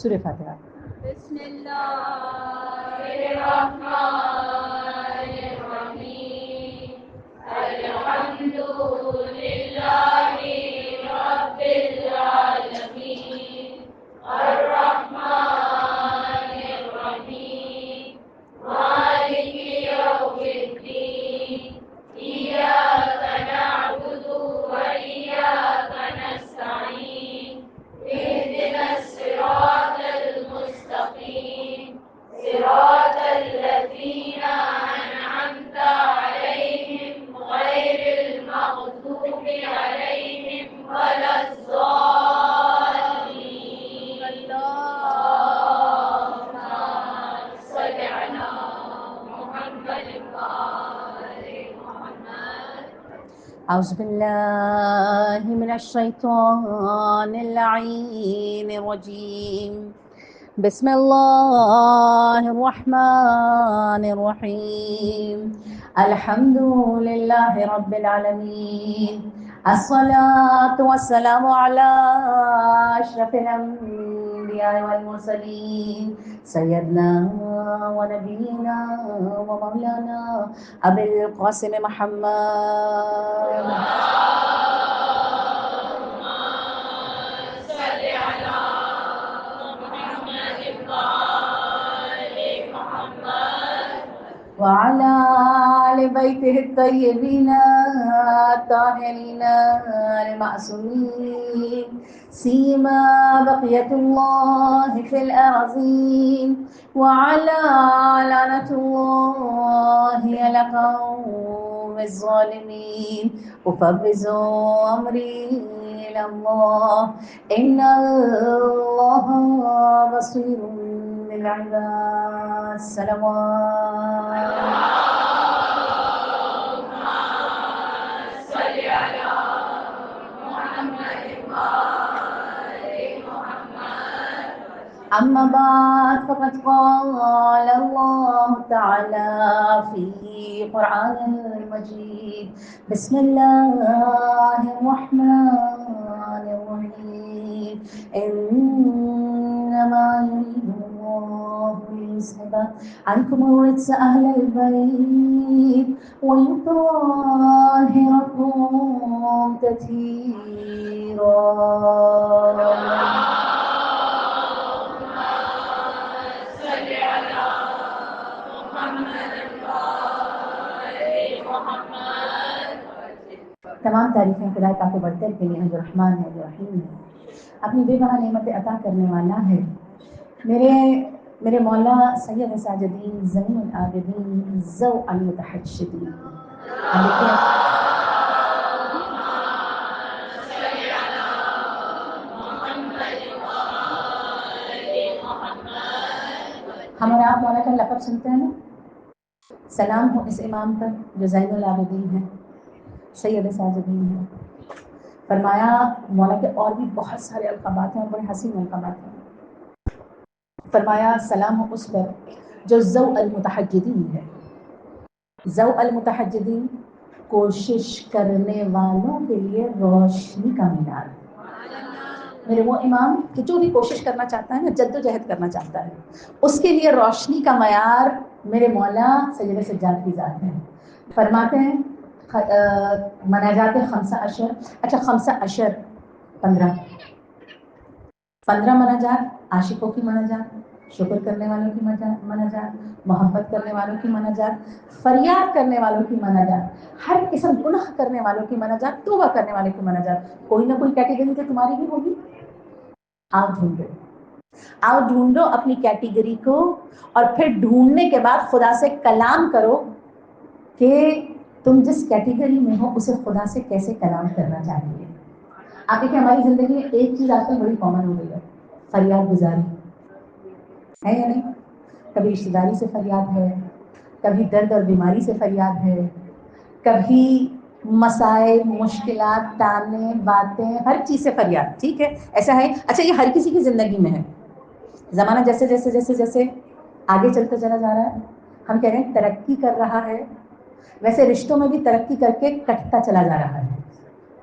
سورہ فاتحہ۔ بسم اللہ الرحمن الرحیم الحمد للہ رب العالمین الرحمن الرحیم مالک یوم الدین ایاک نعبد وإیاک نستعین اهدنا الصراط المستقيم صراط الذين أنعمت عليهم غير المغضوب عليهم ولا الضالين اللهم صل على محمد وآل محمد أعوذ بالله من الشيطان اللعين الرجيم بسم الله الرحمن الرحيم الحمد لله رب العالمين الصلاة والسلام على أشرف الأنبياء والمرسلين سيدنا ونبينا ومولانا أبي القاسم محمد وعلى آل بيته الطيبين الطاهرين المعصومين سيما بقية الله في الأرضين وعلى لعنة الله على القوم الظالمين أفوض أمري إلى الله إن الله بصير بالعباد الصلوات أما بعد فقد قال الله تعالى في قرآن المجيد بسم الله الرحمن الرحيم إنما يريد الله ليذهب عنكم الرجس أهل البيت ويطهركم تطهيرا تمام تعریفیں خدا پاک و برتر کے لیے جو رحمان ہے جو رحیم ہے، اپنی بے بہا نعمتیں عطا کرنے والا ہے۔ میرے مولا سید ساجدین زمین العابدین ذو المتحجدین۔ ہمارے آپ مولا کا لقب سنتے ہیں نا، سلام ہو اس امام پر جو زین العابدین ہے، سید ساجدین ہے۔ فرمایا مولا کے اور بھی بہت سارے القابات ہیں اور بڑے حسین القابات ہیں۔ فرمایا سلام ہو اس پر جو ذو المتحجدین ہے۔ ذو المتحجدین کوشش کرنے والوں کے لیے روشنی کا مینار۔ میرے وہ امام کہ جو بھی کوشش کرنا چاہتا ہے نا، جد و جہد کرنا چاہتا ہے، اس کے لیے روشنی کا معیار میرے مولا سید سجاد کی ذات ہے۔ فرماتے ہیں مناجات خمسہ عشر، اچھا خمسہ عشر 15 مناجات، عاشقوں کی مناجات، شکر کرنے والوں کی مناجات، محبت کرنے والوں کی مناجات، فریاد کرنے والوں کی مناجات، ہر قسم گناہ کرنے والوں کی مناجات، توبہ کرنے والوں کی مناجات۔ کوئی نہ کوئی کیٹیگری تو تمہاری بھی ہوگی۔ آؤ ڈھونڈو اپنی کیٹیگری کو، اور پھر ڈھونڈنے کے بعد خدا سے کلام کرو کہ تم جس کیٹیگری میں ہو اسے خدا سے کیسے کلام کرنا چاہیے۔ آپ دیکھیں ہماری زندگی میں ایک چیز آج کل بڑی کامن ہو گئی ہے، فریاد گزاری ہے یا نہیں؟ کبھی رشتہ داری سے فریاد ہے، کبھی درد اور بیماری سے فریاد ہے، کبھی مسائل، مشکلات، تانے، باتیں، ہر چیز سے فریاد۔ ٹھیک ہے، ایسا ہے۔ اچھا یہ ہر کسی کی زندگی میں ہے۔ زمانہ جیسے جیسے جیسے جیسے آگے چلتا چلا جا رہا ہے، ہم کہہ رہے ہیں ترقی کر رہا ہے، ویسے رشتوں میں بھی ترقی کر کے کٹتا چلا جا رہا ہے۔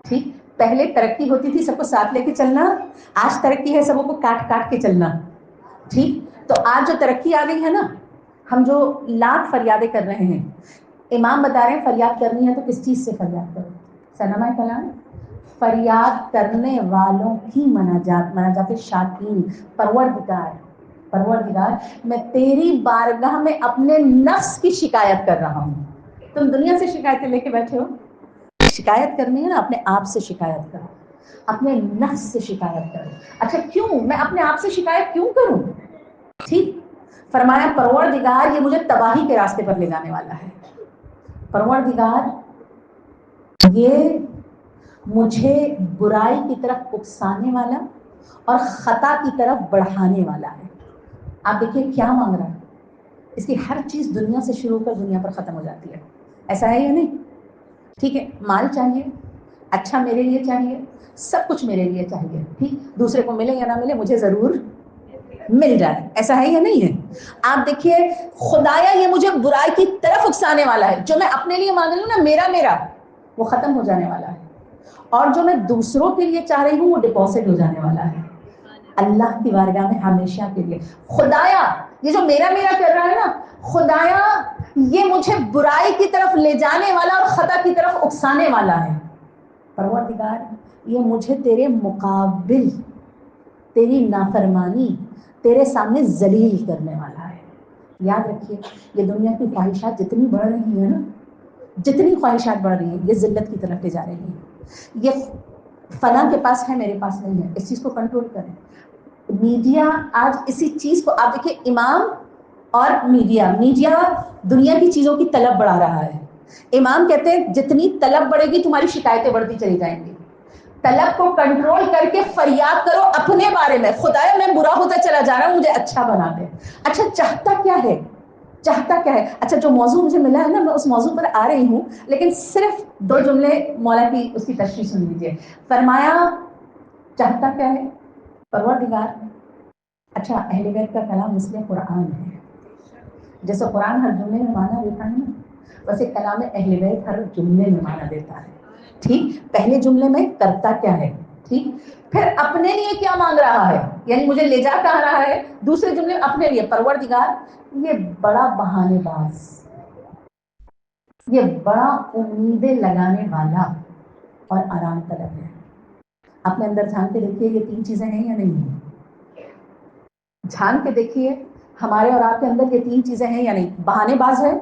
ٹھیک، پہلے ترقی ہوتی تھی سب کو ساتھ لے کے چلنا، آج ترقی ہے سب کو کاٹ کاٹ کے چلنا۔ ٹھیک. تو آج جو ترقی آ گئی ہے نا, ہم جو لاکھ فریادیں کر رہے ہیں, امام بتا رہے ہیں فریاد کرنی ہے تو کس چیز سے فریاد کرو؟ سنما کلام, فریاد کرنے والوں کی مناجات شاکین. پروردگار میں تیری بارگاہ میں اپنے نفس کی شکایت کر رہا ہوں. تم دنیا سے شکایتیں لے کے بیٹھے ہو, شکایت کرنی ہے نا اپنے آپ سے شکایت کرو, اپنے نفس سے شکایت کرو. اچھا کیوں میں اپنے آپ سے شکایت کیوں کروں؟ ٹھیک. فرمایا پروردگار یہ مجھے تباہی کے راستے پر لے جانے والا ہے. پروردگار یہ مجھے برائی کی طرف اکسانے والا اور خطا کی طرف بڑھانے والا ہے. آپ دیکھیے کیا مانگ رہا ہے, اس کی ہر چیز دنیا سے شروع کر دنیا پر ختم ہو جاتی ہے. ایسا ہے یا نہیں؟ ٹھیک ہے, مال چاہیے, اچھا میرے لیے چاہیے, سب کچھ میرے لیے چاہیے. ٹھیک, دوسرے کو ملے یا نہ ملے مجھے ضرور مل جائے. ایسا ہے یا نہیں ہے؟ آپ دیکھیے خدایا یہ مجھے برائی کی طرف اکسانے والا ہے. جو میں اپنے لیے مانگ رہی ہوں نا میرا وہ ختم ہو جانے والا ہے, اور جو میں دوسروں کے لیے چاہ رہی ہوں وہ ڈپوزٹ ہو جانے والا ہے اللہ کی بارگاہ میں ہمیشہ کے لیے. خدایا یہ جو میرا کر رہا ہے نا, خدایا یہ مجھے برائی کی طرف لے جانے والا اور خطا کی طرف اکسانے والا ہے. پروردگار یہ مجھے تیرے مقابل تیری نافرمانی تیرے سامنے ذلیل کرنے والا ہے. یاد رکھیے یہ دنیا کی خواہشات جتنی بڑھ رہی ہیں نا, جتنی خواہشات بڑھ رہی ہیں یہ ذلت کی طرف لے جا رہی ہیں. یہ فلاں کے پاس ہے میرے پاس نہیں ہے, اس چیز کو کنٹرول کریں. میڈیا آج اسی چیز کو, آپ دیکھیں امام اور میڈیا دنیا کی چیزوں کی طلب بڑھا رہا ہے. امام کہتے ہیں جتنی طلب بڑھے گی تمہاری شکایتیں بڑھتی چلی جائیں گی. طلب کو کنٹرول کر کے فریاد کرو اپنے بارے میں, خدایا میں برا ہوتا چلا جا رہا ہوں مجھے اچھا بنا دے. اچھا چاہتا کیا ہے؟ اچھا جو موضوع مجھے ملا ہے نا میں اس موضوع پر آ رہی ہوں, لیکن صرف 2 جملے مولا کی اس کی تشریح سن لیجیے. فرمایا چاہتا کیا ہے پروردگار؟ اچھا اہل بیت کا کلام مثل قرآن ہے. جیسے قرآن ہر جملے میں معنی دیتا ہے نا, ویسے کلام اہل بیت ہر جملے میں معنی دیتا ہے. ٹھیک, پہلے جملے میں کرتا کیا ہے, ٹھیک, پھر اپنے لیے کیا مانگ رہا ہے, یعنی مجھے لے جا کہاں رہا ہے, دوسرے جملے میں اپنے لیے. پروردگار یہ بڑا بہانے باز, یہ بڑا امیدیں لگانے والا اور آرام طلب ہے. اپنے اندر جھان کے دیکھیے یہ 3 چیزیں ہیں یا نہیں ہیں؟ جھان کے دیکھیے ہمارے اور آپ کے اندر یہ 3 چیزیں ہیں یا نہیں؟ بہانے باز ہے,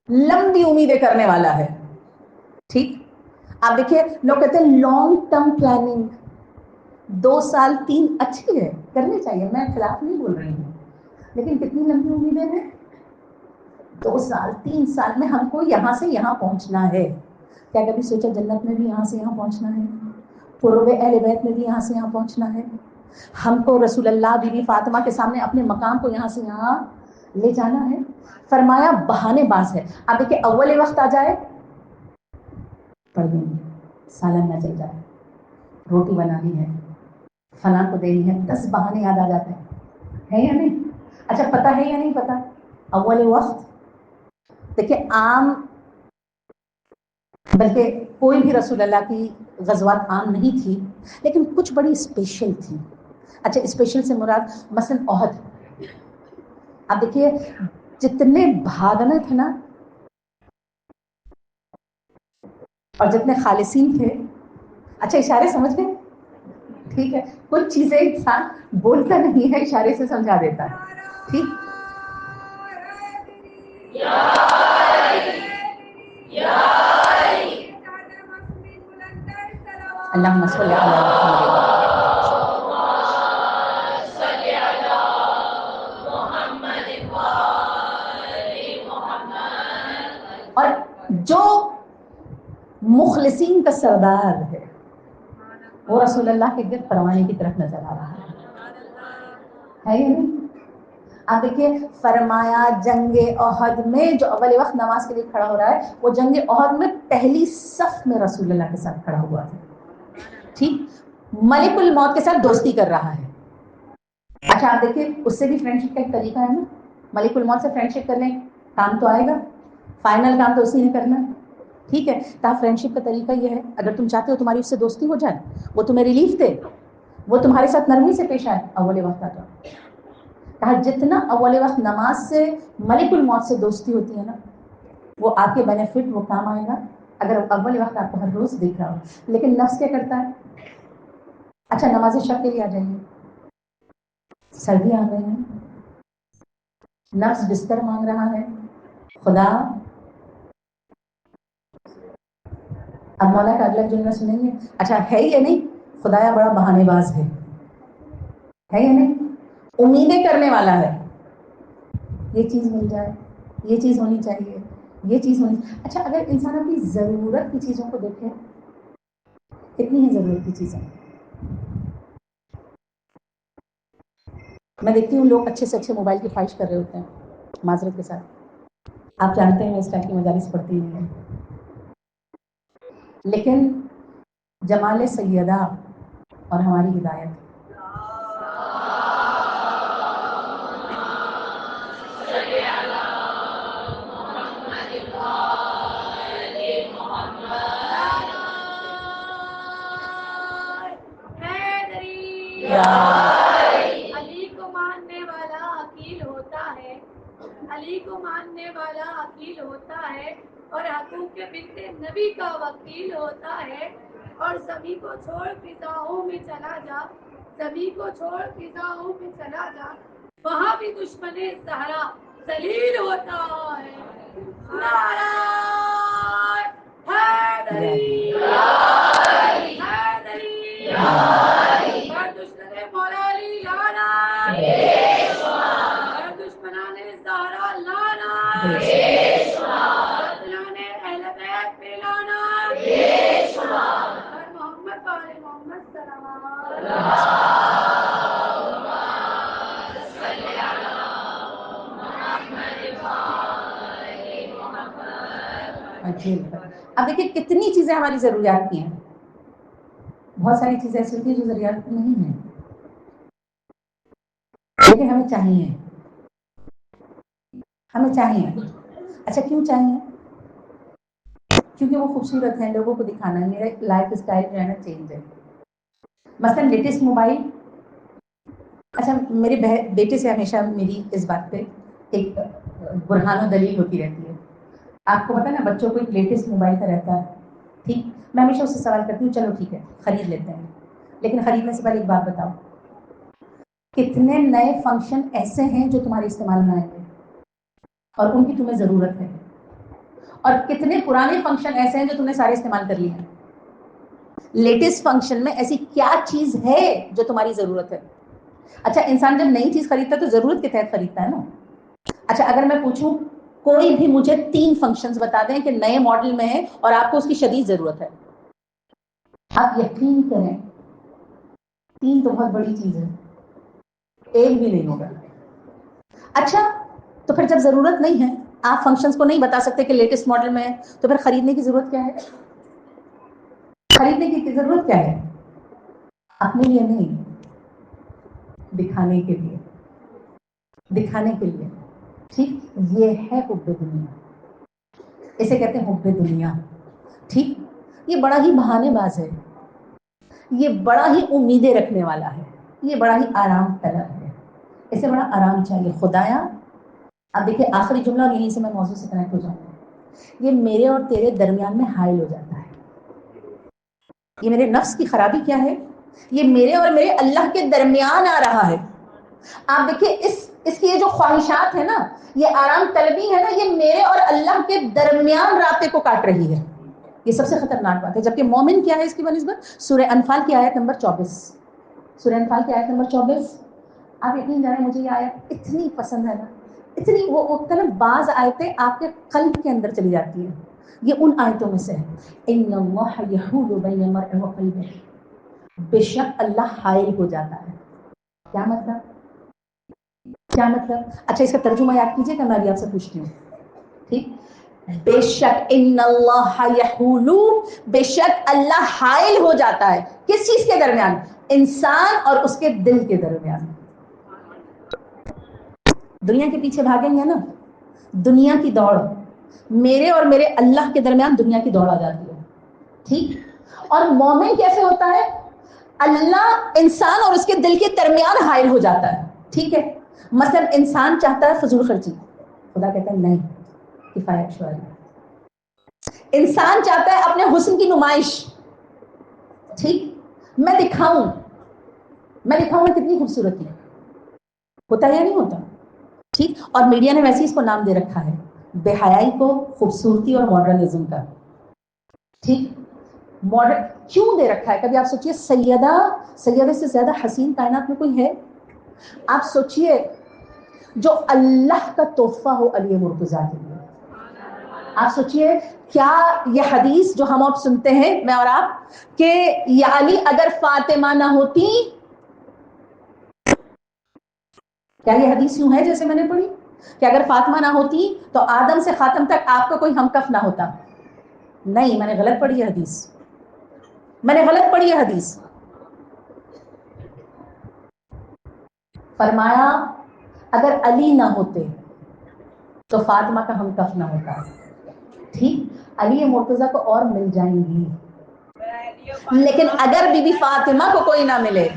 لمبی امیدیں کرنے والا ہے. ٹھیک, آپ دیکھیے لوگ کہتے ہیں لانگ ٹرم پلاننگ, 2 سال 3 اچھی ہے کرنی چاہیے, میں خلاف نہیں بول رہی ہوں, لیکن کتنی لمبی امیدیں ہیں؟ 2 سال 3 سال میں ہم کو یہاں سے یہاں پہنچنا ہے. کیا کبھی سوچا جنت میں بھی یہاں سے یہاں پہنچنا ہے, قرب اہل بیت میں بھی یہاں سے یہاں پہنچنا ہے, ہم کو رسول اللہ بی بی فاطمہ کے سامنے اپنے مقام کو یہاں سے یہاں لے جانا ہے. فرمایا بہانے باز ہے. اب دیکھیں اول وقت آ جائے پڑھ دیں گے, سالن نہ چل جائے, روٹی بنانی ہے, فلاں کو دینی ہے, 10 بہانے یاد آ جاتے ہیں یا نہیں؟ اچھا پتہ ہے یا نہیں پتہ؟ اول وقت دیکھیں عام, بلکہ کوئی بھی رسول اللہ کی غزوات عام نہیں تھی, لیکن کچھ بڑی اسپیشل تھی. اچھا اسپیشل سے مراد مثلا احد. اب دیکھیے جتنے بھاگنا تھے نا اور جتنے خالصین تھے, اچھا اشارے سمجھ گئے؟ ٹھیک ہے, کچھ چیزیں انسان بولتا نہیں ہے اشارے سے سمجھا دیتا ہے. ٹھیک, اللہم صلی علی محمد. اور جو مخلصین کا سردار ہے وہ رسول اللہ کے گرد پروانے کی طرف نظر آ رہا ہے یا نہیں؟ آپ دیکھیے فرمایا جنگ احد میں جو اول وقت نماز کے لیے کھڑا ہو رہا ہے وہ جنگ احد میں پہلی صف میں رسول اللہ کے ساتھ کھڑا ہوا ہے. ٹھیک, ملک الموت کے ساتھ دوستی کر رہا ہے. اچھا آپ دیکھیے اس سے بھی فرینڈشپ کا ایک طریقہ ہے نا, ملک الموت سے فرینڈشپ کر لیں کام تو آئے گا, فائنل کام تو اسی نے کرنا ہے. ٹھیک ہے, کہا فرینڈشپ کا طریقہ یہ ہے اگر تم چاہتے ہو تمہاری اس سے دوستی ہو جائے, وہ تمہیں ریلیف دے, وہ تمہارے ساتھ نرمی سے پیش آئے اول وقت آ جاؤ. کہا جتنا اول وقت نماز سے ملک الموت سے دوستی ہوتی ہے نا وہ آپ کے بینیفٹ وہ کام آئے گا اگر اول وقت آپ کو ہر روز دیکھ رہا ہو. لیکن نفس کیا کرتا ہے؟ اچھا نماز شب کے لیے آ جائیے, سردی آ گئی ہے, نفس بستر مانگ رہا ہے, خدا اب مولا کا اگلا جملہ سنیں گے, اچھا ہے یا نہیں خدایا بڑا بہانے باز ہے یا نہیں, امیدیں کرنے والا ہے, یہ چیز مل جائے, یہ چیز ہونی چاہیے, یہ چیز ہونی. اچھا اگر انسان اپنی ضرورت کی چیزوں کو دیکھے, کتنی ہے ضرورت کی چیزیں؟ میں دیکھتی ہوں لوگ اچھے سے اچھے موبائل کی خواہش کر رہے ہوتے ہیں, معذرت کے ساتھ آپ جانتے ہیں میں اس ٹائپ کی مجالس پڑھتی نہیں ہوں, لیکن جمال سیدہ اور ہماری ہدایت علی کو ماننے والا عقیل ہوتا ہے, علی کو ماننے والا عقیل ہوتا ہے, اور حقوق بنت نبی کا وکیل ہوتا ہے. اور زمین کو چھوڑ فضاؤں میں چلا جا, زمین کو چھوڑ فضاؤں میں چلا جا, وہاں بھی دشمن زہرا ذلیل ہوتا ہے. نعرہ حیدری حیدری ہر دشمن مولا علی لانا, ہر دشمنان زہرا لانا, بدلان اہل بیت پہ لانا, ہر محمد والے محمد صلوات. اب دیکھیں کتنی چیزیں ہماری ضروریات کی ہیں, بہت ساری چیزیں ایسی ہوتی ہیں جو ضروریات کی نہیں ہیں لیکن ہمیں چاہیے, ہمیں چاہیے. اچھا کیوں چاہیے؟ کیونکہ وہ خوبصورت ہیں, لوگوں کو دکھانا ہے, میرا لائف اسٹائل جو ہے نا چینج ہے. مثلا لیٹسٹ موبائل, اچھا میرے بیٹے سے ہمیشہ میری اس بات پہ ایک برہان و دلیل ہوتی رہتی ہے. آپ کو پتا ہے نا بچوں کو ایک لیٹسٹ موبائل کا رہتا ہے, ٹھیک, میں ہمیشہ اس سے سوال کرتی ہوں چلو ٹھیک ہے خرید لیتے ہیں, لیکن خریدنے سے پہلے ایک بات بتاؤ, کتنے نئے فنکشن ایسے ہیں جو تمہارے استعمال میں آئیں گے اور ان کی تمہیں ضرورت ہے, اور کتنے پرانے فنکشن ایسے ہیں جو تم نے سارے استعمال کر لیے ہیں. لیٹسٹ فنکشن میں ایسی کیا چیز ہے جو تمہاری ضرورت ہے؟ اچھا انسان جب نئی چیز خریدتا ہے تو ضرورت کے تحت خریدتا ہے نا. اچھا اگر میں پوچھوں کوئی بھی مجھے 3 فنکشنز بتا دیں کہ نئے ماڈل میں ہے اور آپ کو اس کی شدید ضرورت ہے, آپ یقین کریں 3 تو بہت بڑی چیز ہے, ایک بھی نہیں ہوگا. اچھا تو پھر جب ضرورت نہیں ہے, آپ فنکشنز کو نہیں بتا سکتے کہ لیٹسٹ ماڈل میں ہے, تو پھر خریدنے کی ضرورت کیا ہے؟ خریدنے کی ضرورت کیا ہے؟ اپنے لیے نہیں, دکھانے کے لیے, دکھانے کے لیے. ٹھیک, یہ ہے حب دنیا, اسے کہتے ہیں حب دنیا. ٹھیک, یہ بڑا ہی بہانے باز ہے, یہ بڑا ہی امیدیں رکھنے والا ہے, یہ بڑا ہی آرام طلب ہے, اسے بڑا آرام چاہیے. خدایا اب دیکھیے آخری جملہ اور یہیں سے میں موضوع سے کنیکٹ ہو جاؤں گا, یہ میرے اور تیرے درمیان میں حائل ہو جاتا ہے. یہ میرے نفس کی خرابی کیا ہے؟ یہ میرے اور میرے اللہ کے درمیان آ رہا ہے. آپ دیکھیے اس کی یہ جو خواہشات ہے نا, یہ آرام طلبی ہے نا, یہ میرے اور اللہ کے درمیان رابطے کو کاٹ رہی ہے. یہ سب سے خطرناک بات ہے. جبکہ مومن کیا ہے اس کی بنسبت؟ سورہ انفال کی آیت نمبر 24, سورہ انفال کی آیت نمبر 24. آپ یقین جانیں مجھے یہ آیت اتنی پسند ہے نا, اتنی وہ بعض آیتیں آپ کے قلب کے اندر چلی جاتی ہیں. یہ ان آیتوں میں سے ہے, ان اللہ یحول بین المرء وقلبہ, بے شک اللہ حائل ہو جاتا ہے. کیا مطلب؟ کیا مطلب؟ اچھا اس کا ترجمہ یاد کیجیے کہ میں ابھی آپ سے پوچھتی ہوں. ٹھیک, بے شک ان اللہ یحول, بے شک اللہ حائل ہو جاتا ہے. کس چیز کے درمیان؟ انسان اور اس کے دل کے درمیان. دنیا کے پیچھے بھاگیں گے نا, دنیا کی دوڑ, میرے اور میرے اللہ کے درمیان دنیا کی دوڑ آ جاتی ہے. ٹھیک, اور مومن کیسے ہوتا ہے؟ اللہ انسان اور اس کے دل کے درمیان حائل ہو جاتا ہے. ٹھیک ہے, مثلا انسان چاہتا ہے فضول خرچی, خدا کہتا ہے نہیں, کفایت شعاری. انسان چاہتا ہے اپنے حسن کی نمائش, ٹھیک, میں دکھاؤں میں کتنی خوبصورتی, ہوتا ہے یا نہیں ہوتا؟ ٹھیک, اور میڈیا نے ویسے اس کو نام دے رکھا ہے بے حیائی کو خوبصورتی اور ماڈرنزم کا. ٹھیک, ماڈرن کیوں دے رکھا ہے؟ کبھی آپ سوچئے سیدہ سے زیادہ حسین کائنات میں کوئی ہے؟ آپ سوچئے جو اللہ کا تحفہ ہو علی مرتضیٰ کے لیے. آپ سوچئے کیا یہ حدیث جو ہم اب سنتے ہیں میں اور آپ کہ یا علی اگر فاطمہ نہ ہوتی, کیا یہ حدیث یوں ہے جیسے میں نے پڑھی کہ اگر فاطمہ نہ ہوتی تو آدم سے خاتم تک آپ کا کوئی ہمکف نہ ہوتا؟ نہیں, میں نے غلط پڑھی ہے حدیث. فرمایا اگر علی نہ ہوتے تو فاطمہ کا ہمکف نہ ہوتا. ٹھیک, علی مرتضیٰ کو اور مل جائیں گی, لیکن اگر بی بی فاطمہ کو کوئی نہ ملے,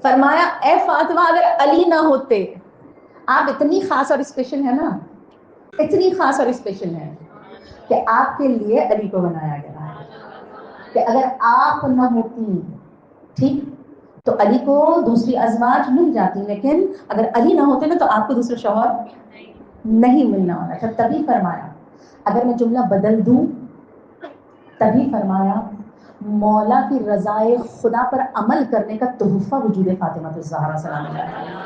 فرمایا اے فاطمہ اگر علی نہ ہوتے, آپ اتنی خاص اور اسپیشل ہے نا, اتنی خاص اور اسپیشل ہے کہ آپ کے لیے علی کو بنایا گیا ہے کہ اگر آپ نہ ہوتی, ٹھیک, تو علی کو دوسری ازواج مل جاتی, لیکن اگر علی نہ ہوتے نا تو آپ کو دوسرے شوہر نہیں ملنا والا تھا. تبھی فرمایا اگر میں جملہ بدل دوں, تبھی فرمایا مولا کی رضائے خدا پر عمل کرنے کا تحفہ وجود فاطمہ الزہرا سلام اللہ علیہا.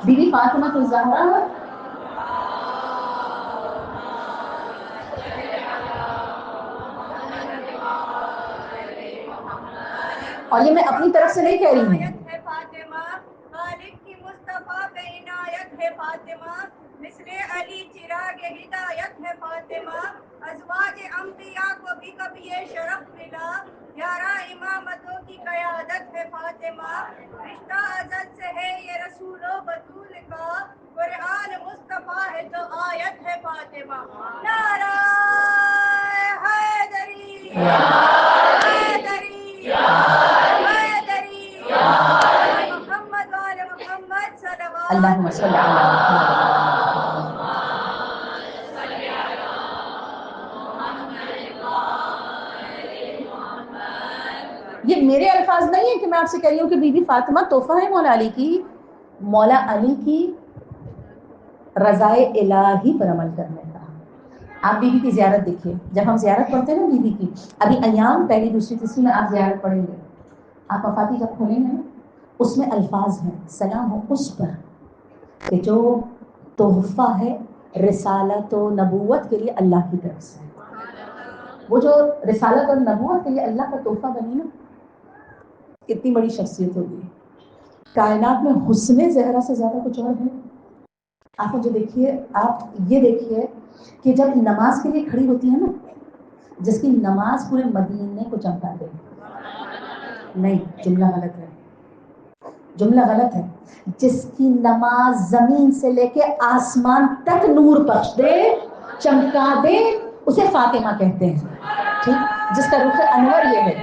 بی بی فاطمہ الزہرا اور یہ میں اپنی طرف سے نہیں کہہ رہی ہوں, فاطمہ خالق کی مصطفیٰ پہ عنایت ہے فاطمہ, مثل علی چراغ ہدایت ہے فاطمہ, ازواج انبیاء کو بھی کبھی یہ شرف ملا, 11 امامتوں کی قیادت ہے فاطمہ, رشتہ ازل سے ہے یہ رسول و بطول کا, قرآن مصطفیٰ ہے تو آیت ہے فاطمہ. نعرہ حیدری حیدری حیدری محمد وآل محمد صلوات. اللہم صلی علی محمد. یہ میرے الفاظ نہیں ہیں کہ میں آپ سے کہہ رہی ہوں کہ بی بی فاطمہ تحفہ ہے مولا علی کی. مولا علی کی رضائے الہی پر عمل کرنے کا. آپ بی بی کی زیارت دیکھیے, جب ہم زیارت پڑھتے ہیں نا بی بی کی, ابھی ایام پہلی دوسری تیسری میں آپ زیارت پڑھیں گے, آپ مفاتیح جب کھولیں گے نا اس میں الفاظ ہیں سلام ہو اس پر کہ جو تحفہ ہے رسالت و نبوت کے لیے اللہ کی طرف سے. وہ جو رسالت اور نبوت کے لیے اللہ کا تحفہ بنی نا, کتنی بڑی شخصیت ہوگی. کائنات میں حسن زہرا سے زیادہ کچھ اور ہے؟ آپ مجھے دیکھیے, آپ یہ دیکھیے کہ جب نماز کے لیے کھڑی ہوتی ہے نا, جس کی نماز پورے مدینے کو چمکا دے. نہیں, جملہ غلط ہے. جس کی نماز زمین سے لے کے آسمان تک نور بخش دے, چمکا دے, اسے فاطمہ کہتے ہیں. ٹھیک, جس کا رخ انور یہ ہے.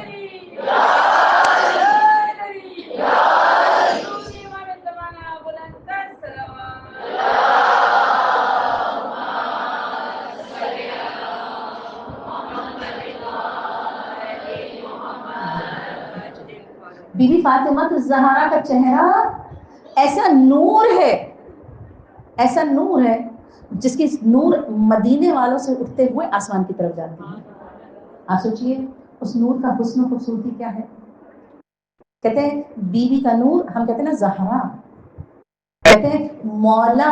بی بی فاطمہ الزہرا کا چہرہ ایسا نور ہے جس کی نور مدینے والوں سے اٹھتے ہوئے آسمان کی طرف جاتی ہے. آپ سوچئے اس نور کا حسن و خوبصورتی کیا ہے. کہتے ہیں بی بی کا نور, ہم کہتے ہیں نا زہرا, کہتے ہیں مولا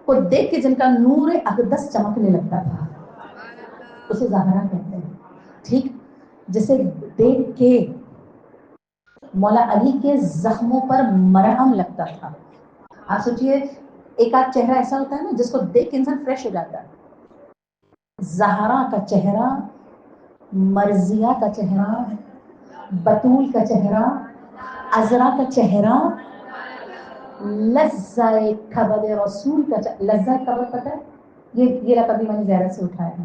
کو دیکھ کے جن کا نور اقدس چمکنے لگتا تھا, اسے زہرا کہتے ہیں. ٹھیک, جسے دیکھ کے مولا علی کے زخموں پر مرہم لگتا تھا. آپ سوچئے ایک آدھ چہرہ ایسا ہوتا ہے نا جس کو دیکھ کے انسان فریش ہو جاتا ہے. زہرا کا چہرہ، مرضیہ کا چہرہ، بطول کا چہرہ، عذرا کا چہرہ، لذہ کبد رسول کا چہرہ. لذہ کبد پتہ ہے؟ یہ لقب بھی میں نے زیارت سے اٹھایا ہے.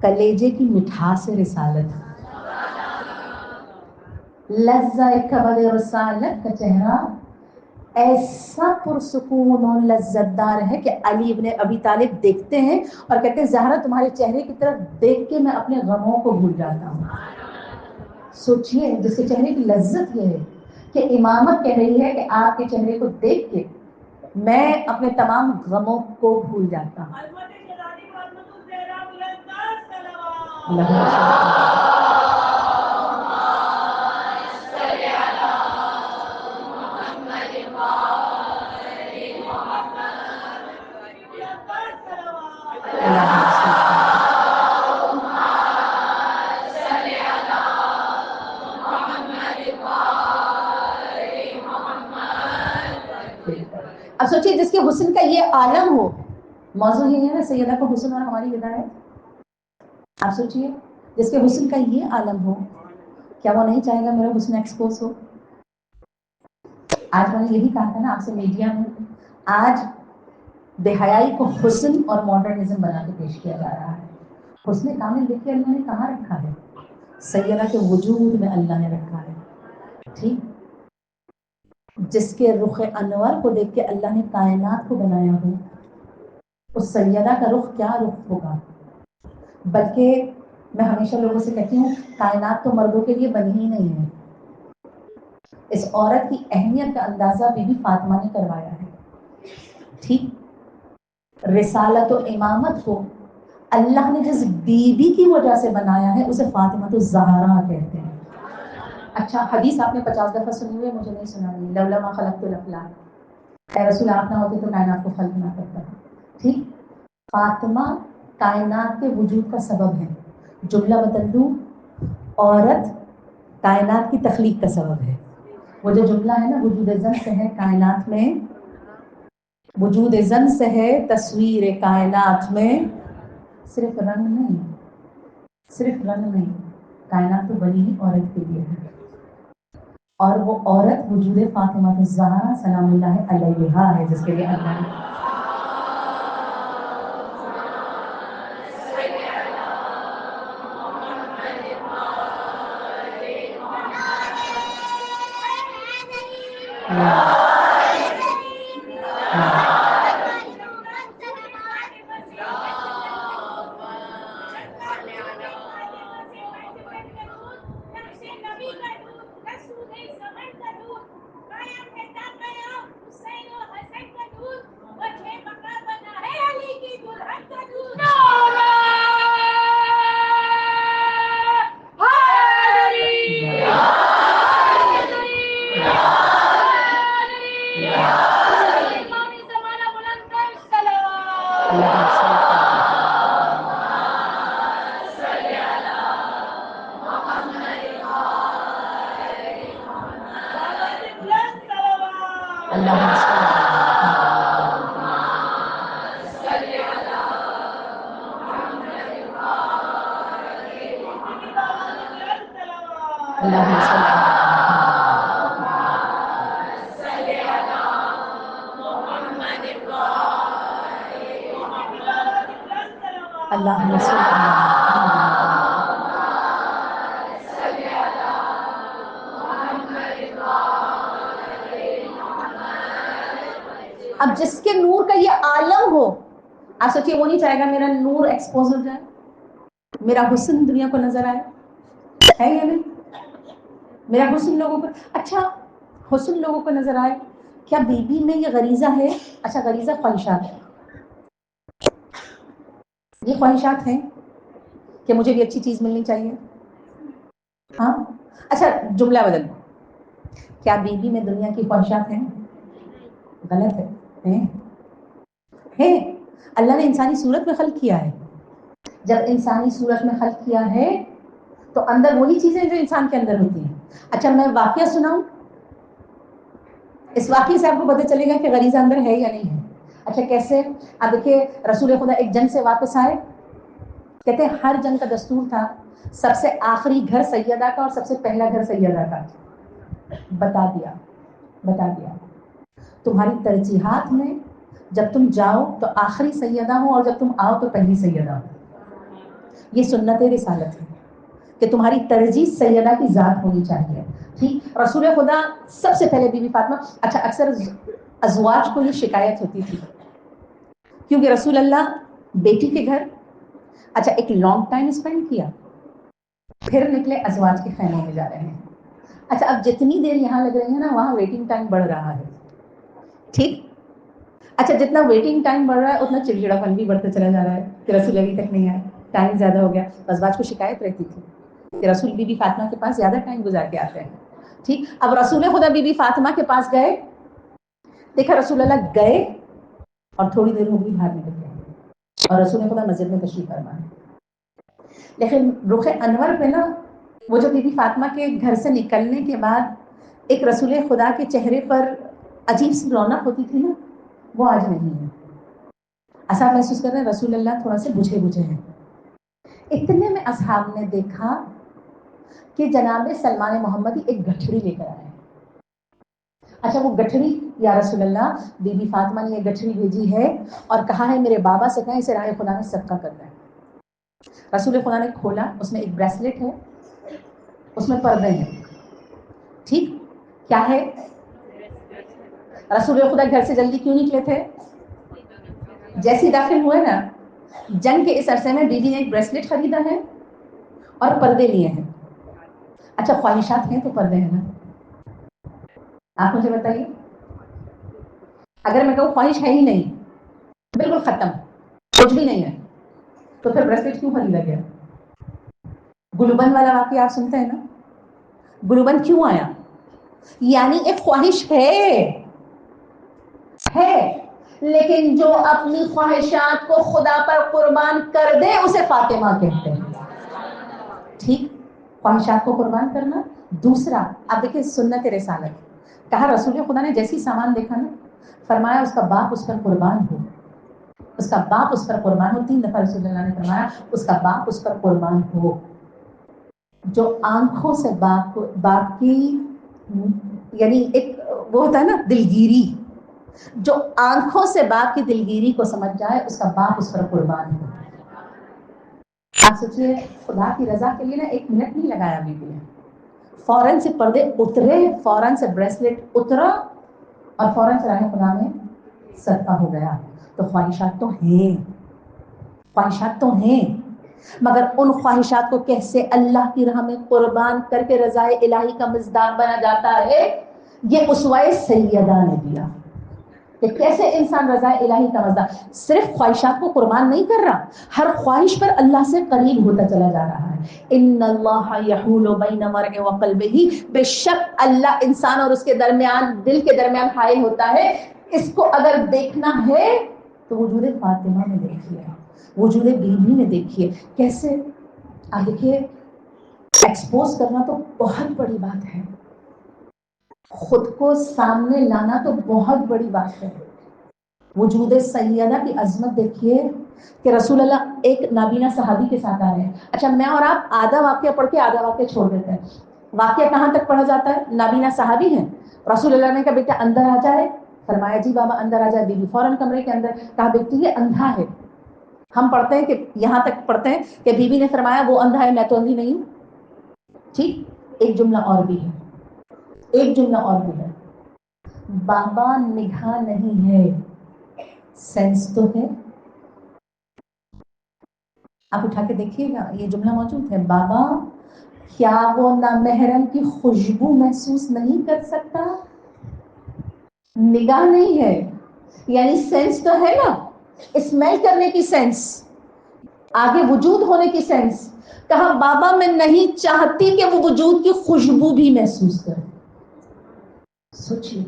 کلیجے کی مٹھاس رسالت. لذہ کبد رسالت کا چہرہ ایسا پرسکون اور لذت دار ہے کہ علی ابن ابی طالب دیکھتے ہیں اور کہتے ہیں زہرا تمہارے چہرے کی طرف دیکھ کے میں اپنے غموں کو بھول جاتا ہوں. سوچئے جس کے چہرے کی لذت یہ ہے کہ امامت کہہ رہی ہے کہ آپ کے چہرے کو دیکھ کے میں اپنے تمام غموں کو بھول جاتا ہوں. اب سوچئے جس کے حسن کا یہ عالم ہو، موضوع یہ ہے نا سیدہ کو حسن اور ہماری ہدایت. آپ سوچئے جس کے حسن کا یہ عالم ہو، کیا وہ نہیں چاہے گا میرا حسن ایکسپوز ہو؟ آج میں نے یہی کہا تھا نا آپ سے میڈیا میں، آج بے حیائی کو حسن اور ماڈرنزم بنا کے پیش کیا جا رہا ہے. حسن کامل دیکھ کے اللہ نے کہاں رکھا ہے؟ سیدہ کے وجود میں اللہ نے رکھا ہے. ٹھیک، جس کے رخ انور کو دیکھ کے اللہ نے کائنات کو بنایا ہو، اس سیدہ کا رخ کیا رخ ہوگا؟ بلکہ میں ہمیشہ لوگوں سے کہتی ہوں کائنات تو مردوں کے لیے بنی ہی نہیں ہے. اس عورت کی اہمیت کا اندازہ بی بی فاطمہ نے کروایا ہے. ٹھیک، رسالت و امامت کو اللہ نے جس بیوی کی وجہ سے بنایا ہے اسے فاطمہ الزہرا کہتے ہیں. اچھا حدیث آپ نے 50 دفعہ سنی ہوئی، مجھے نہیں سنانی. لولا ما خلقت الافلاک، اے رسول آپ نہ ہوتے تو کائنات کو خلق نہ کرتا. ٹھیک، فاطمہ کائنات کے وجود کا سبب ہے. جملہ بدل دوں، عورت کائنات کی تخلیق کا سبب ہے. وہ جو جملہ ہے نا وجود زن سے ہے کائنات میں، وجود زن سے ہے تصویر کائنات میں. صرف رنگ نہیں، صرف رنگ نہیں، کائنات تو بنی ہی عورت کے لیے ہے. اور وہ عورت وجود فاطمہ الزہرا سلام اللہ علیہا ہے جس کے لیے اللہ نے اب جس کے نور کا یہ عالم ہو، آپ سوچئے وہ نہیں چاہے گا میرا نور ایکسپوز ہو جائے، میرا حسن دنیا کو نظر آئے؟ ہے یا نہیں؟ میرا حسن لوگوں کو، اچھا حسن لوگوں کو نظر آئے، کیا بی بی میں یہ غریزہ ہے؟ اچھا غریزہ خواہشات ہے، یہ خواہشات ہیں کہ مجھے بھی اچھی چیز ملنی چاہیے. ہاں اچھا جملہ بدل، کیا بی بی میں دنیا کی خواہشات ہیں؟ غلط ہے. اللہ نے انسانی صورت میں خلق کیا ہے. جب انسانی صورت میں خلق کیا ہے تو اندر وہی چیزیں جو انسان کے اندر ہوتی ہیں. اچھا میں واقعہ سناؤں, اس واقعے سے آپ کو پتہ چلے گا کہ غریزہ اندر ہے یا نہیں ہے. اچھا کیسے؟ اب دیکھیے رسول خدا ایک جنگ سے واپس آئے, کہتے ہیں ہر جنگ کا دستور تھا سب سے آخری گھر سیدہ کا اور سب سے پہلا گھر سیدہ کا. بتا دیا تمہاری ترجیحات میں جب تم جاؤ تو آخری سیدہ ہو اور جب تم آؤ تو پہلی سیدہ ہو. یہ سنت رسالت ہے کہ تمہاری ترجیح سیدہ کی ذات ہونی چاہیے. ٹھیک, رسول خدا سب سے پہلے بی بی فاطمہ. اچھا اکثر ازواج کو یہ شکایت ہوتی تھی کیونکہ رسول اللہ بیٹی کے گھر اچھا ایک لانگ ٹائم اسپینڈ کیا, پھر نکلے ازواج کے خیموں میں جا رہے ہیں. اچھا اب جتنی دیر یہاں لگ رہی ہے نا وہاں ویٹنگ ٹائم بڑھ رہا ہے. ٹھیک, اچھا جتنا ویٹنگ ٹائم بڑھ رہا ہے اتنا چڑچڑا پن بھی بڑھتا چلا جا رہا ہے کہ رسول ابھی تک نہیں آئے, ٹائم زیادہ ہو گیا. ازواج کو شکایت رہتی تھی کہ رسول بی بی فاطمہ کے پاس زیادہ ٹائم گزار کے آتے ہیں. ٹھیک, اب رسول خدا بی بی فاطمہ کے پاس گئے, دیکھا رسول اللہ گئے اور تھوڑی دیر ہو گئی باہر نکل گئے اور رسول خدا مسجد میں تشریف فرما. لیکن رخ انور پہ نا وہ جو بی بی فاطمہ کے گھر سے نکلنے کے بعد ایک رسول خدا کے چہرے پر عجیب سی رونق ہوتی تھی نا, وہ آج نہیں ہے. ایسا محسوس کر رہے ہیں رسول اللہ تھوڑا سے بجھے ہیں. اتنے میں اصحاب نے دیکھا کہ جناب سلمان محمدی ایک گٹھڑی لے کر آئے. اچھا وہ گٹھڑی, یا رسول اللہ بی بی فاطمہ نے یہ گٹھڑی بھیجی ہے اور کہا ہے میرے بابا سے کہیں اسے راہ خدا میں صدقہ کرنا ہے. رسول خدا نے کھولا, اس میں ایک بریسلیٹ ہے, اس میں پردے ہیں. ٹھیک, کیا ہے؟ رسول خدا گھر سے جلدی کیوں نکلے تھے؟ جیسے داخل ہوئے نا جنگ کے اس عرصے میں بیوی نے ایک بریسلیٹ خریدا ہے اور پردے لیے ہیں. اچھا خواہشات ہیں تو پردے ہیں نا. آپ مجھے بتائیے, اگر میں کہوں خواہش ہے ہی نہیں, بالکل ختم, کچھ بھی نہیں ہے, تو پھر بریسلیٹ کیوں خریدا گیا؟ گلوبند والا واقعہ آپ سنتے ہیں نا, گلوبند کیوں آیا؟ یعنی ایک خواہش ہے لیکن جو اپنی خواہشات کو خدا پر قربان کر دے اسے فاطمہ کہتے ہیں. ٹھیک, خواہشات کو قربان کرنا. دوسرا اب دیکھیں سنت رسالت, کہا رسول خدا نے جیسی سامان دیکھا نا فرمایا اس کا باپ اس پر قربان ہو, اس کا باپ اس پر قربان ہو. 3 دفعہ رسول اللہ نے فرمایا اس کا باپ اس پر قربان ہو. جو آنکھوں سے باپ کی یعنی ایک وہ ہوتا ہے نا دلگیری, جو آنکھوں سے باپ کی دلگیری کو سمجھ جائے اس کا باپ اس پر قربان ہو. آپ سوچیے خدا کی رضا کے لیے نا 1 منٹ نہیں لگایا بی بی نے, فوراً سے پردے اترے, فوراً سے بریسلیٹ اترا اور فوراً سے راہ خدا میں صدقہ ہو گیا. تو خواہشات تو ہیں مگر ان خواہشات کو کیسے اللہ کی راہ میں قربان کر کے رضائے الہی کا مزداق بنا جاتا ہے, یہ اسوہ سیدہ نے دیا کہ کیسے انسان رضائے الہی کا مزداق. صرف خواہشات کو قربان نہیں کر رہا, ہر خواہش پر اللہ سے قریب ہوتا چلا جا رہا ہے. ان اللہ یحول بین المرء وقلبہ, بے شک اللہ انسان اور اس کے درمیان, دل کے درمیان حائل ہوتا ہے. اس کو اگر دیکھنا ہے تو وجود فاطمہ میں دیکھیے, وجود بیوی میں دیکھیے. کیسے؟ آپ دیکھیے ایکسپوز کرنا تو بہت بڑی بات ہے, خود کو سامنے لانا تو بہت بڑی بات ہے. وجود سیدہ کی عظمت دیکھیے کہ رسول اللہ ایک نابینا صحابی کے ساتھ آ رہے ہیں. اچھا میں اور آپ آدھا واقعہ پڑھ کے آدھا واقعہ چھوڑ دیتے ہیں. واقعہ کہاں تک پڑھا جاتا ہے؟ نابینا صحابی ہیں, رسول اللہ نے کہا بیٹا اندر آ جائے, فرمایا جی بابا اندر آ جائے. بیوی فوراً کمرے کے اندر, کہا بیٹی یہ اندھا ہے. ہم پڑھتے ہیں کہ یہاں تک پڑھتے ہیں کہ بیوی نے فرمایا وہ اندھا ہے میں تو اندھی نہیں ہوں. ٹھیک, ایک جملہ اور بھی ہے, بابا نگاہ نہیں ہے, سینس تو ہے. آپ اٹھا کے دیکھیے گا یہ جملہ موجود ہے, بابا کیا وہ نامحرم کی خوشبو محسوس نہیں کر سکتا؟ نگاہ نہیں ہے یعنی سینس تو ہے نا, اسمیل کرنے کی سینس, آگے وجود ہونے کی سینس. کہا بابا میں نہیں چاہتی کہ وہ وجود کی خوشبو بھی محسوس کرے. سوچیے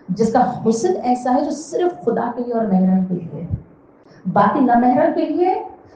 جس کا حسن ایسا ہے جو صرف خدا کے لیے اور محرم کے لیے, باقی نامحرم کے لیے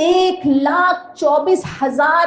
1,24,000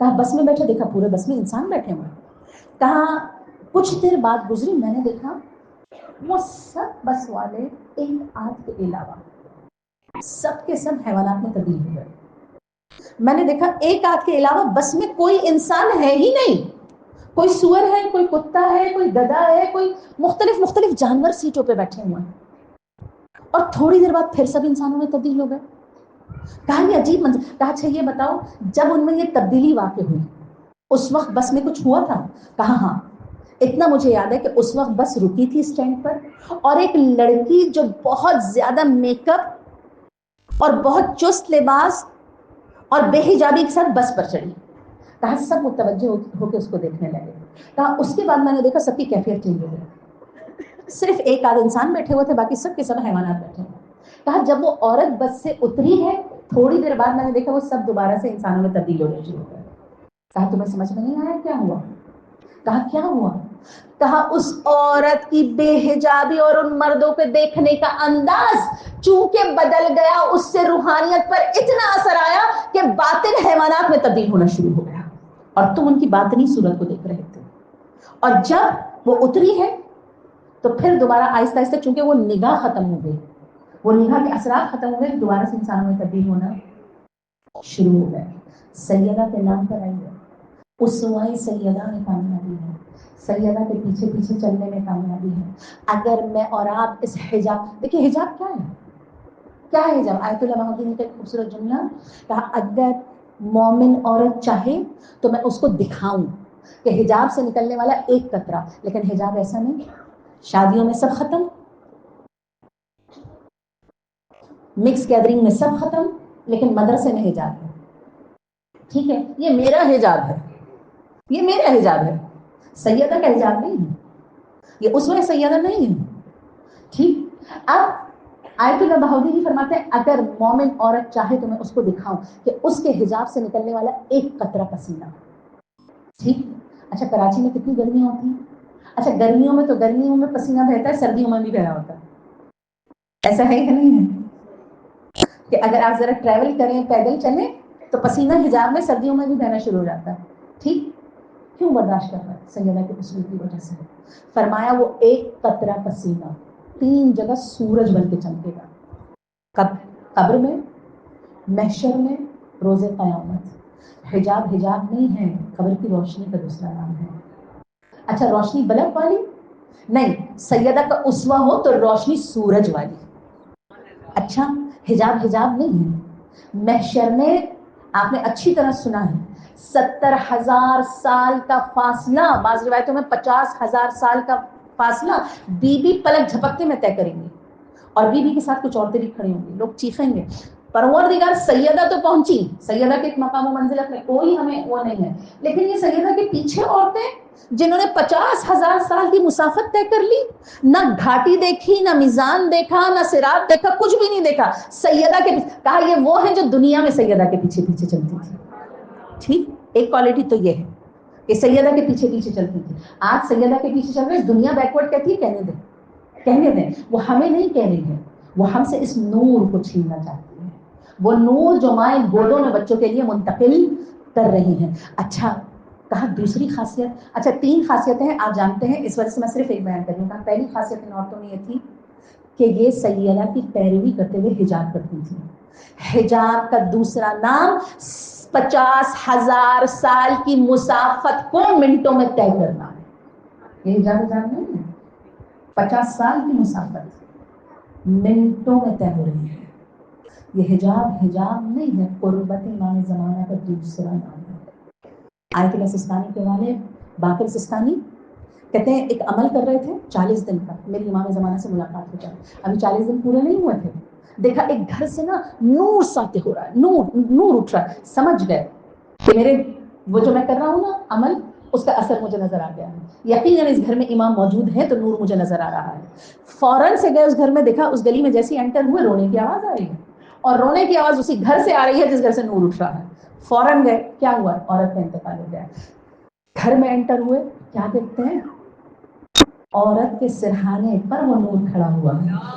کہا بس میں بیٹھے, دیکھا پورے بس میں انسان بیٹھے ہوئے. کہا کچھ دیر بعد گزری, میں نے دیکھا وہ سب بس والے ایک آدھ کے علاوہ سب کے سب حیوانات میں تبدیل ہو گئے. میں نے دیکھا ایک آدھ کے علاوہ بس میں کوئی انسان ہے ہی نہیں. کوئی سور ہے, کوئی کتا ہے, کوئی گدھا ہے, کوئی مختلف مختلف جانور سیٹوں پہ بیٹھے ہوئے ہیں. اور تھوڑی دیر بعد پھر سب انسانوں میں تبدیل ہو گئے. کہا یہ عجیب منظر. کہا اچھا یہ بتاؤ جب ان میں یہ تبدیلی واقع ہوئی اس وقت بس میں کچھ ہوا تھا؟ کہا ہاں. اتنا مجھے یاد ہے کہ اس وقت بس رکی تھی اسٹینڈ پر, اور ایک لڑکی جو بہت زیادہ میک اپ اور بہت چست لباس اور بے حجابی کے ساتھ بس پر چڑھی. کہا سب متوجہ ہو کے اس کو دیکھنے لگے. کہا اس کے بعد میں نے دیکھا سب کی کیفیت چینج ہو گئی. صرف ایک آدھ انسان بیٹھے ہوئے تھے, باقی سب کے سب حیوانات بیٹھے ہوئے. کہا جب وہ عورت بس سے اتری ہے تھوڑی دیر بعد میں نے دیکھا وہ سب دوبارہ سے انسانوں میں تبدیل ہونے شروع ہو گئے. کہا تمہیں سمجھ میں نہیں آیا کیا ہوا؟ کہا کیا ہوا؟ کہا اس عورت کی بے حجابی اور ان مردوں کے دیکھنے کا انداز چونکہ بدل گیا, اس سے روحانیت پر اتنا اثر آیا کہ باطن حیوانات میں تبدیل ہونا شروع ہو گیا, اور تم ان کی باطنی صورت کو دیکھ رہے تھے. اور جب وہ اتری ہے تو پھر دوبارہ آہستہ آہستہ چونکہ وہ نگاہ ختم ہو گئی, وہ نگاہ کے اثرات ختم ہو گئے, دوبارہ سے انسانوں میں تبدیل ہونا شروع ہو گئے. سیدہ کے نام پر آئی ہے, اسوائے سیدہ میں کامیابی ہے, سیدہ کے پیچھے پیچھے چلنے میں کامیابی ہے. اگر میں اور آپ اس حجاب, دیکھیں حجاب کیا ہے, کیا ہے حجاب؟ آیت اللہ مہدی کا ایک خوبصورت جملہ کہا اگر مومن عورت چاہے تو میں اس کو دکھاؤں کہ حجاب سے نکلنے والا ایک قطرہ, لیکن حجاب ایسا نہیں. شادیوں میں سب ختم, مکس گیدرنگ میں سب ختم, لیکن مدرسے میں حجاب ہے. ٹھیک ہے, یہ میرا حجاب ہے, یہ میرا حجاب ہے, سیدہ کا حجاب نہیں ہے, یہ اس وقت سیدہ نہیں ہے. ٹھیک, اب آیت اللہ بہودی فرماتے ہیں اگر مومن عورت چاہے تو میں اس کو دکھاؤں کہ اس کے حجاب سے نکلنے والا ایک قطرہ پسینہ. ٹھیک, اچھا کراچی میں کتنی گرمیاں ہوتی ہیں؟ اچھا گرمیوں میں تو گرمیوں میں پسینہ بہتا ہے, سردیوں میں بھی بہنا ہوتا ہے. ایسا ہے کہ نہیں ہے کہ اگر آپ ذرا ٹریول کریں, پیدل چلیں تو پسینہ حجاب میں سردیوں میں بھی بہنا شروع ہو جاتا ہے. ٹھیک, کیوں برداشت کر رہا ہے؟ سیدہ کے اصول کی وجہ سے. فرمایا وہ ایک قطرہ پسینہ 3 جگہ سورج بن کے چمکے گا, کب؟ قبر میں, محشر میں, روز قیامت. حجاب حجاب نہیں ہے, قبر کی روشنی کا دوسرا نام ہے. اچھا روشنی بلب والی نہیں, سیدہ کا اسوہ ہو تو روشنی سورج والی. اچھا حجاب حجاب نہیں ہے. محشر میں آپ نے اچھی طرح سنا ہے 70,000 سال کا فاصلہ, بعض روایتوں میں 50,000 سال کا فاصلہ بی بی پلک جھپکتے میں طے کریں گی, اور بی بی کے ساتھ کچھ عورتیں بھی کھڑی ہوں گی, لوگ چیخیں گے پروردگار سیدہ تو پہنچی, سیدہ کے ایک مقام و منزلت میں کوئی ہمیں وہ نہیں ہے, لیکن یہ سیدہ کے پیچھے عورتیں جنہوں نے 50,000 سال کی مسافت طے کر لی, نہ گھاٹی دیکھی, نہ میزان دیکھا, نہ صراط دیکھا, کچھ بھی نہیں دیکھا, سیدہ کے پیچھے. کہا یہ وہ ہیں جو دنیا میں سیدہ کے پیچھے پیچھے چلتی تھی. ٹھیک, ایک کوالٹی تو یہ ہے کہ سیدہ کے پیچھے پیچھے چلتی تھی. آج سیدہ کے پیچھے چل رہے, دنیا بیکورڈ کہتی ہے, کہنے دیں کہنے دیں, وہ ہمیں نہیں کہہ رہی ہے, وہ ہم سے اس نور کو چھیننا چاہتی ہے, وہ نور جو مائیں گودوں میں بچوں کے لیے منتقل کر رہی ہیں. اچھا کہا دوسری خاصیت, اچھا 3 خاصیتیں ہیں آپ جانتے ہیں, اس وجہ سے میں صرف ایک بیان کر رہی ہوں. پہلی خاصیت ان عورتوں میں یہ تھی کہ یہ سیدہ کی پیروی کرتے ہوئے حجاب کرتی تھی. حجاب کا دوسرا نام 50,000 سال کی مسافت کو منٹوں میں طے کرنا ہے. یہ حجاب حجاب نہیں ہے, 50 سال کی مسافت منٹوں میں طے ہو رہی ہے. یہ حجاب حجاب نہیں ہے, قربت امام زمانہ کا دوسرا نام ہے. آیت اللہ سستانی کے والد باقر سستانی کہتے ہیں ایک عمل کر رہے تھے 40 دن کا, میری امام زمانہ سے ملاقات ہو جائے, ابھی 40 دن پورے نہیں ہوئے تھے, دیکھا ایک گھر سے نا نور ساطع ہو رہا ہے, نور اٹھ رہا ہے. سمجھ گئے کہ میرے وہ جو میں کر رہا ہوں نا عمل, اس کا اثر مجھے نظر آ گیا ہے, یقیناً اس گھر میں امام موجود ہے تو نور مجھے نظر آ رہا ہے. فوراً سے گئے اس گھر میں, دیکھا اس گلی میں جیسے انٹر ہوئے رونے کی آواز آ رہی ہے, اور رونے کی آواز اسی گھر سے آ رہی ہے جس گھر سے نور اٹھ رہا ہے. فوراً گئے, کیا ہوا؟ عورت کا انتقال ہو گیا. گھر میں انٹر ہوئے, کیا دیکھتے ہیں؟ عورت کے سرہانے پر وہ نور کھڑا ہوا ہے.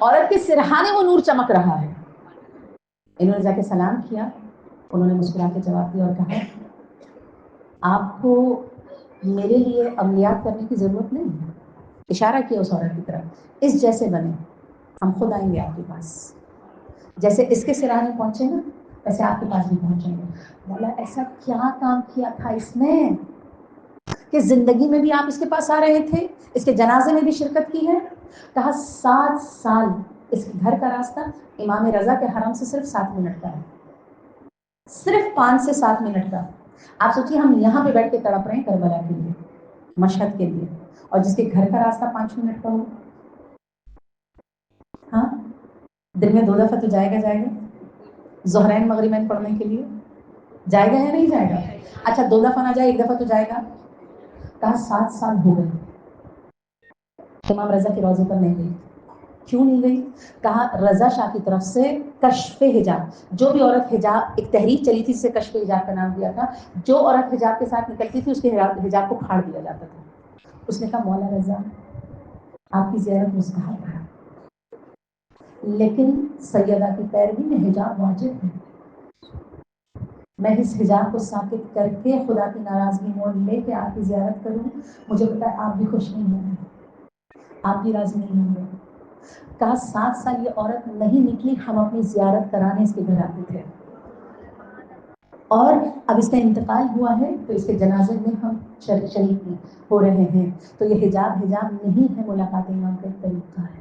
عورت کے سرہانے وہ نور چمک رہا ہے. انہوں نے جا کے سلام کیا, انہوں نے مسکرا کے جواب دیا اور کہا آپ کو میرے لیے عملیات کرنے کی ضرورت نہیں ہے. اشارہ کیا اس عورت کی طرف, اس جیسے بنے, ہم خود آئیں گے آپ کے پاس. جیسے اس کے سرانے پہنچے نا ویسے آپ کے پاس بھی پہنچیں گے. مولا ایسا کیا کام کیا تھا اس نے کہ زندگی میں بھی آپ اس کے پاس آ رہے تھے, اس کے جنازے میں بھی شرکت کی ہے. کہا 7 سال اس گھر کا راستہ امام رضا کے حرم سے صرف 7 منٹ کا ہے, صرف 5 سے 7 منٹ کا. آپ سوچیے ہم یہاں پہ بیٹھ کے تڑپ رہے ہیں کربلا کے لیے, مشہد کے لیے, اور جس کے گھر کا راستہ 5 منٹ کا ہو. ہاں دن میں 2 دفعہ تو جائے گا, ظہرین مغربین پڑھنے کے لیے جائے گا یا نہیں جائے گا؟ اچھا 2 دفعہ نہ جائے, 1 دفعہ تو جائے گا. کہا 7 سال ہو گئے امام رضا کے روضے پر نہیں گئی. کیوں نہیں گئی؟ کہا رضا شاہ کی طرف سے کشف حجاب, جو بھی عورت حجاب, ایک تحریک چلی تھی جسے کشف حجاب کا نام دیا تھا, جو عورت حجاب کے ساتھ نکلتی تھی اس کے حجاب کو پھاڑ دیا جاتا تھا. اس نے کہا مولا رضا آپ کی زیارت مستحب ہے, لیکن سیدہ کی پیروی میں حجاب واجب ہے. میں اس حجاب کو ساکت کر کے خدا کی ناراضگی مول لے کے آپ کی زیارت کروں, مجھے پتا ہے آپ بھی خوش نہیں ہوں گے, آپ بھی راضی نہیں ہوں گے. کہا 7 سال یہ عورت نہیں نکلی, ہم اپنی زیارت کرانے اس کے گھر آتے تھے, اور اب اس کا انتقال ہوا ہے تو اس کے جنازے میں ہم شریک ہو رہے ہیں. تو یہ حجاب نہیں ہے, ملاقات امام کا ایک طریقہ ہے.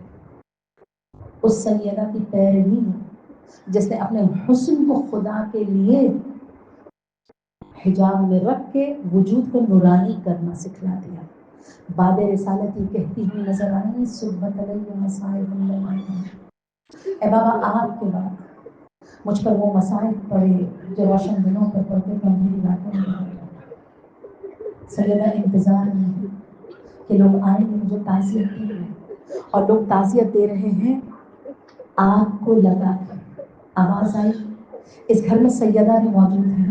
اس سیدہ کی پیروی میں جس نے اپنے حسن کو خدا کے لیے حجاب میں رکھ کے وجود کو نورانی کرنا سکھلا دیا. بعد رسالت یہ کہتی ہوئی نظر آئی صحبت علیہ مصائب اللہ. اے بابا آپ کے بعد مجھ پر وہ مصائب پڑے جو روشن دنوں پر پڑتے گمبھیر راتوں میں. سیدہ انتظار میں کہ لوگ آئیں گے مجھے تعزیت دیں گے, اور لوگ تعزیت دے رہے ہیں. آپ کو لگا آواز آئی اس گھر میں سیدہ بھی موجود ہے.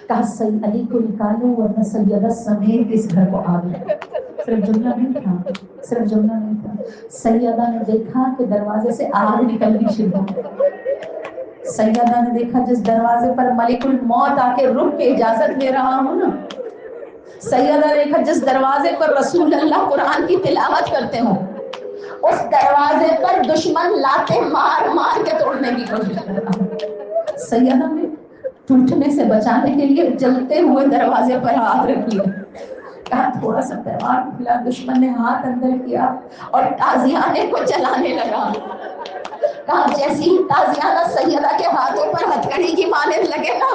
کہا سید علی کو نکالو ورنہ سیدہ سمیت اس گھر کو آ گئے. صرف جملہ نہیں تھا, صرف جملہ نہیں تھا. سیدہ نے دیکھا کہ دروازے سے آگ نکلنی شروع ہو گئی. سیدہ نے دیکھا جس دروازے پر ملک الموت آ کے رک کے اجازت لے رہا ہوں نا, سیدہ نے دیکھا جس دروازے پر رسول اللہ قرآن کی تلاوت کرتے ہوں, اس دروازے پر دشمن لاتے مار مار کے توڑنے کی کوشش کر رہا ہوں. سیدہ نے ٹوٹنے سے بچانے کے لیے جلتے ہوئے دروازے پر ہاتھ رکھ لیا. کہا تھوڑا سا تیوار کھلا, دشمن نے ہاتھ اندر کیا اور تازیانے کو چلانے لگا. کہا جیسی ہی تازیانہ سیدہ کے ہاتھوں پر ہتھکڑی کی مانند لگے نا,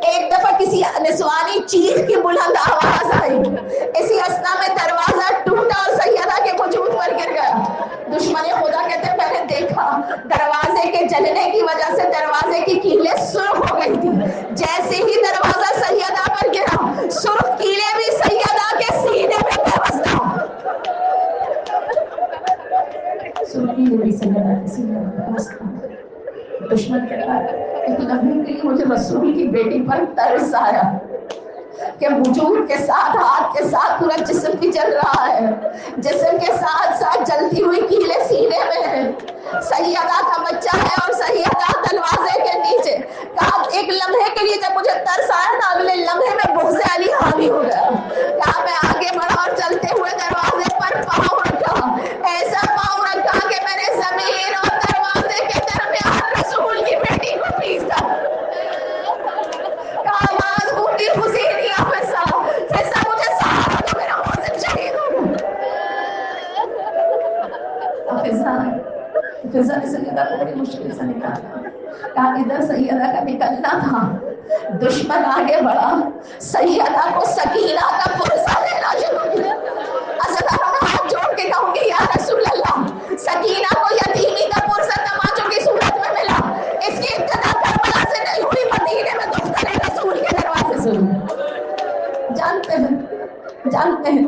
ایک دفعہ کسی نسوانی چیخ کی بلند آواز آئی, اسی اسنا میں دروازہ ٹوٹا اور سیدہ کے وجود پر گر گیا. دشمن خدا کہتے میں نے دیکھا دروازے کے جلنے کی وجہ سے دروازے کی کیلیں سرخ ہو گئی تھی. جیسے ہی دروازہ سیدہ پر گرا سرخ کیلیں بھی سیدہ کے سینے میں پیوستہ ہو. سرخ کیلیں بھی سیدہ کے سینے میں پیوستہ ہو. دشمن کہتا ہے ایک لمحے کے لیے مجھے رسول کی بیٹی پر ترس آیا کہ وجود کے ساتھ ہاتھ کے ساتھ پورا جسم بھی جل رہا ہے, جسم کے ساتھ ساتھ جلتی ہوئی کیلیں سینے میں ہے. سیدہ کا بچہ ہے اور سیدہ دروازے کے نیچے. کہا ایک لمحے کے لیے جب مجھے ترس آیا نا, اگلے لمحے میں بغض علی حاوی ہو گیا. کہا میں آگے بڑھا اور چلتے ہوئے دروازے پر پاؤں رکھا, ایسا پاؤں رکھا کہ میں نے زمین اور دروازے کے درمیان رسول کی بیٹی کو پیسا. آواز اونٹی حسینیہ پھنسا, جیسا مجھے سہارا تو میرا حسن شہید ہو گیا. فضا نے سیدہ کو بڑی مشکل سے نکالا. کہا ادھر سیدہ کا نکلنا تھا, دشمن آگے بڑھا, سیدہ کو سکینہ کا پرسہ دینا شروع کیا. اصلا میں ہاتھ جوڑ کے کہوں گی یا رسول اللہ, سکینہ کو یتیمی کا پرسہ تماچوں کی صورت میں ملا. اس کی ابتدا کربلا سے نہیں ہوئی, مدینے میں دختر رسول کے دروازے سے ہوئی. جانتے ہیں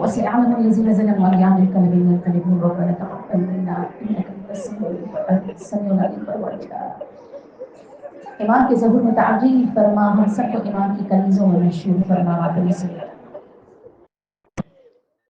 وسيعلم الذين ظلموا أن ينقلبوا ينقلبون ربنا تقبل منا إنك أنت السميع العليم والوالدار. امام کے ظہور میں تعجیل فرما، ہم سب کو امام کی کنیزوں میں مشہور فرما.